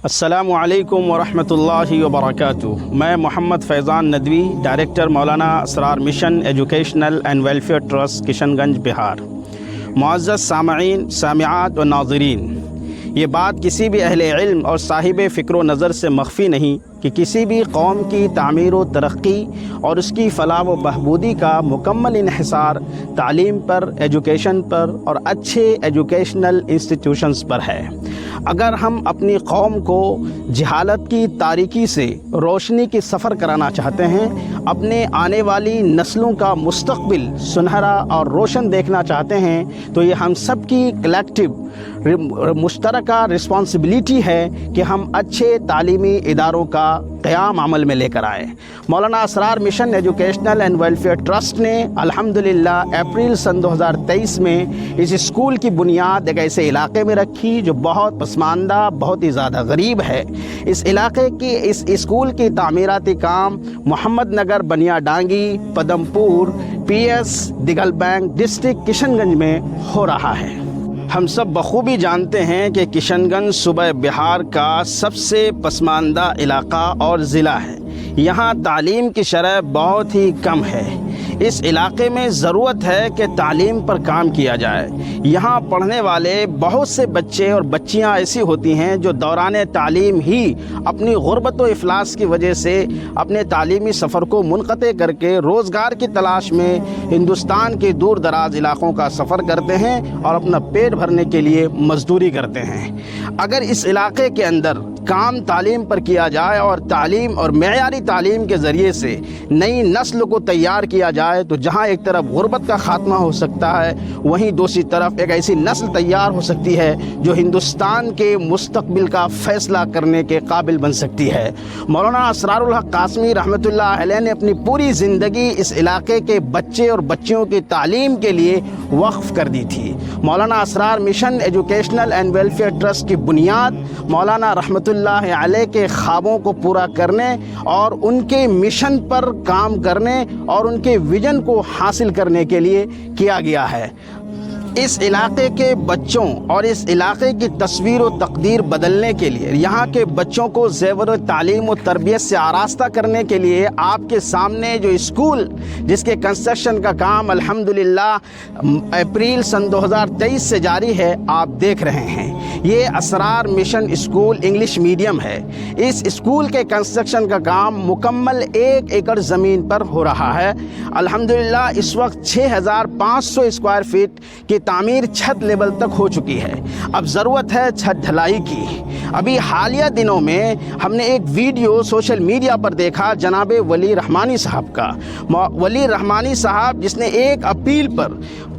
السلام علیکم ورحمۃ اللہ وبرکاتہ۔ میں محمد فیضان Nadvi, director Maulana Israr mission educational and welfare trust Kishanganj Bihar. معزز سامعین، سامعات و ناظرین، یہ بات کسی بھی اہل علم اور صاحب فکر و نظر سے مخفی نہیں کہ کسی بھی قوم کی تعمیر و ترقی اور اس کی فلاح و بہبودی کا مکمل انحصار تعلیم پر، ایجوکیشن پر اور اچھے ایجوکیشنل انسٹیٹیوشنز پر ہے۔ اگر ہم اپنی قوم کو جہالت کی تاریکی سے روشنی کی سفر کرانا چاہتے ہیں، اپنے آنے والی نسلوں کا مستقبل سنہرا اور روشن دیکھنا چاہتے ہیں، تو یہ ہم سب کی کلیکٹیو مشترکہ رسپانسبلٹی ہے کہ ہم اچھے تعلیمی اداروں کا قیام عمل میں لے کر آئے۔ Maulana Israr mission educational and welfare trust نے الحمدللہ اپریل سن 2023 میں اس اسکول کی بنیاد ایک ایسے علاقے میں رکھی جو بہت پسماندہ، بہت ہی زیادہ غریب ہے۔ اس علاقے کی اس اسکول کی تعمیراتی کام محمد نگر، بنیا ڈانگی، پدم پور، P S دگل bank district Kishan گنج میں ہو رہا ہے۔ ہم سب بخوبی جانتے ہیں کہ کشن گنج صوبہ بہار کا سب سے پسماندہ علاقہ اور ضلع ہے۔ یہاں تعلیم کی شرح بہت ہی کم ہے۔ اس علاقے میں ضرورت ہے کہ تعلیم پر کام کیا جائے۔ یہاں پڑھنے والے بہت سے بچے اور بچیاں ایسی ہوتی ہیں جو دوران تعلیم ہی اپنی غربت و افلاس کی وجہ سے اپنے تعلیمی سفر کو منقطع کر کے روزگار کی تلاش میں ہندوستان کے دور دراز علاقوں کا سفر کرتے ہیں اور اپنا پیٹ بھرنے کے لیے مزدوری کرتے ہیں۔ اگر اس علاقے کے اندر کام تعلیم پر کیا جائے اور تعلیم اور معیاری تعلیم کے ذریعے سے نئی نسل کو تیار کیا جائے تو جہاں ایک طرف غربت کا خاتمہ ہو سکتا ہے، وہیں دوسری طرف ایک ایسی نسل تیار ہو سکتی ہے جو ہندوستان کے مستقبل کا فیصلہ کرنے کے قابل بن سکتی ہے۔ مولانا اسرار الحق قاسمی رحمۃ اللہ علیہ نے اپنی پوری زندگی اس علاقے کے بچے اور بچیوں کی تعلیم کے لیے وقف کر دی تھی۔ Maulana Israr mission educational and welfare trust کی بنیاد مولانا رحمۃ اللہ علیہ کے خوابوں کو پورا کرنے اور ان کے مشن پر کام کرنے اور ان کے ویژن کو حاصل کرنے کے لیے کیا گیا ہے۔ اس علاقے کے بچوں اور اس علاقے کی تصویر و تقدیر بدلنے کے لیے، یہاں کے بچوں کو زیور تعلیم و تربیت سے آراستہ کرنے کے لیے آپ کے سامنے جو اسکول جس کے کنسٹرکشن کا کام الحمدللہ اپریل سن 2023 سے جاری ہے، آپ دیکھ رہے ہیں۔ یہ اسرار مشن اسکول انگلش میڈیم ہے۔ اس اسکول کے کنسٹرکشن کا کام مکمل 1 ایکڑ زمین پر ہو رہا ہے۔ الحمدللہ اس وقت 6500 اسکوائر فٹ کی تعمیر چھت لیول تک ہو چکی ہے۔ اب ضرورت ہے چھت ڈھلائی کی۔ ابھی حالیہ دنوں میں ہم نے ایک ویڈیو سوشل میڈیا پر دیکھا جناب ولی رحمانی صاحب کا۔ ولی رحمانی صاحب جس نے ایک اپیل پر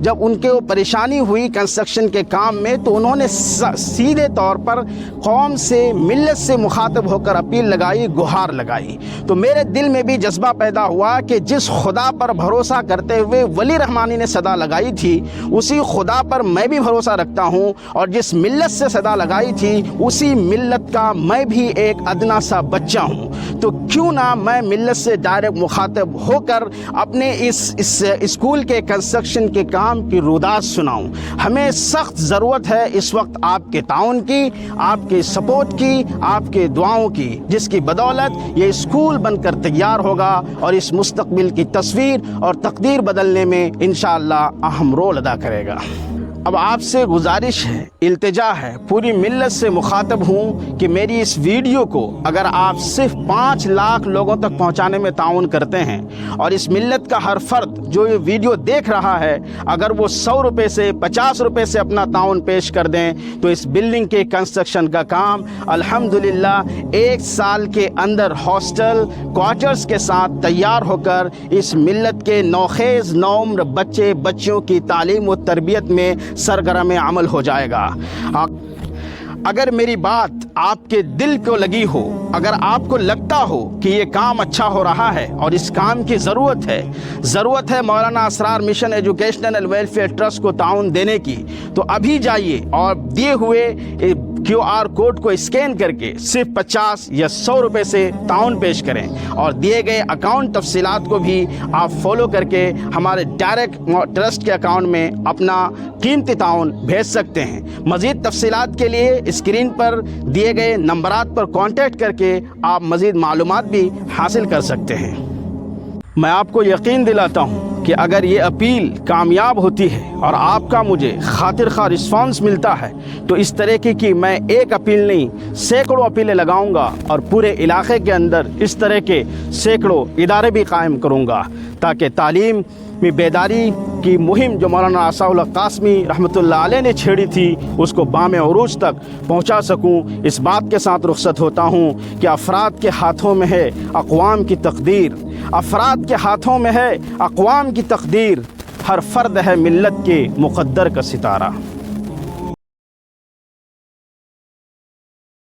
جب ان کے پریشانی ہوئی کنسٹرکشن کے کام میں تو انہوں نے سیدھے طور پر قوم سے، ملت سے مخاطب ہو کر اپیل لگائی، گہار لگائی۔ تو میرے دل میں بھی جذبہ پیدا ہوا کہ جس خدا پر بھروسہ کرتے ہوئے ولی رحمانی نے صدا لگائی تھی، اسی خدا پر میں بھی بھروسہ رکھتا ہوں، اور جس ملت سے صدا لگائی تھی اسی ملت کا میں بھی ایک ادنا سا بچہ ہوں۔ تو کیوں نہ میں ملت سے ڈائریکٹ مخاطب ہو کر اپنے اس اسکول کے کنسٹرکشن کے کام کی روداد سناؤں۔ ہمیں سخت ضرورت ہے اس وقت آپ کے تعاون کی، آپ کے سپورٹ کی، آپ کے دعاؤں کی، جس کی بدولت یہ اسکول بن کر تیار ہوگا اور اس مستقبل کی تصویر اور تقدیر بدلنے میں انشاءاللہ اہم رول ادا کرے گا۔ اب آپ سے گزارش ہے، التجا ہے، پوری ملت سے مخاطب ہوں کہ میری اس ویڈیو کو اگر آپ صرف 5 لاکھ لوگوں تک پہنچانے میں تعاون کرتے ہیں اور اس ملت کا ہر فرد جو یہ ویڈیو دیکھ رہا ہے اگر وہ 100 روپے سے 50 روپے سے اپنا تعاون پیش کر دیں تو اس بلڈنگ کے کنسٹرکشن کا کام الحمدللہ 1 سال کے اندر ہاسٹل کوارٹرز کے ساتھ تیار ہو کر اس ملت کے نوخیز نوعمر بچے بچیوں کی تعلیم و تربیت میں سرگرم عمل ہو جائے گا۔ اگر میری بات آپ کے دل کو لگی ہو، اگر آپ کو لگتا ہو کہ یہ کام اچھا ہو رہا ہے اور اس کام کی ضرورت ہے Maulana Israr mission educational and welfare trust کو تعاون دینے کی، تو ابھی جائیے اور دیے ہوئے QR کوڈ کو اسکین کر کے صرف 50 یا 100 روپے سے تعاون پیش کریں، اور دیے گئے اکاؤنٹ تفصیلات کو بھی آپ فالو کر کے ہمارے ڈائریکٹ ٹرسٹ کے اکاؤنٹ میں اپنا قیمتی تعاون بھیج سکتے ہیں۔ مزید تفصیلات کے لیے اسکرین پر دیے گئے نمبرات پر کانٹیکٹ کر کے آپ مزید معلومات بھی حاصل کر سکتے ہیں۔ میں آپ کو یقین دلاتا ہوں کہ اگر یہ اپیل کامیاب ہوتی ہے اور آپ کا مجھے خاطر خواہ رسپانس ملتا ہے تو اس طریقے کی میں ایک اپیل نہیں سینکڑوں اپیلیں لگاؤں گا، اور پورے علاقے کے اندر اس طرح کے سینکڑوں ادارے بھی قائم کروں گا، تاکہ تعلیم میں بیداری کی مہم جو مولانا عصا اللہ قاسمی رحمۃ اللہ علیہ نے چھیڑی تھی اس کو بام عروج تک پہنچا سکوں۔ اس بات کے ساتھ رخصت ہوتا ہوں کہ افراد کے ہاتھوں میں ہے اقوام کی تقدیر، افراد کے ہاتھوں میں ہے اقوام کی تقدیر، ہر فرد ہے ملت کے مقدر کا ستارہ۔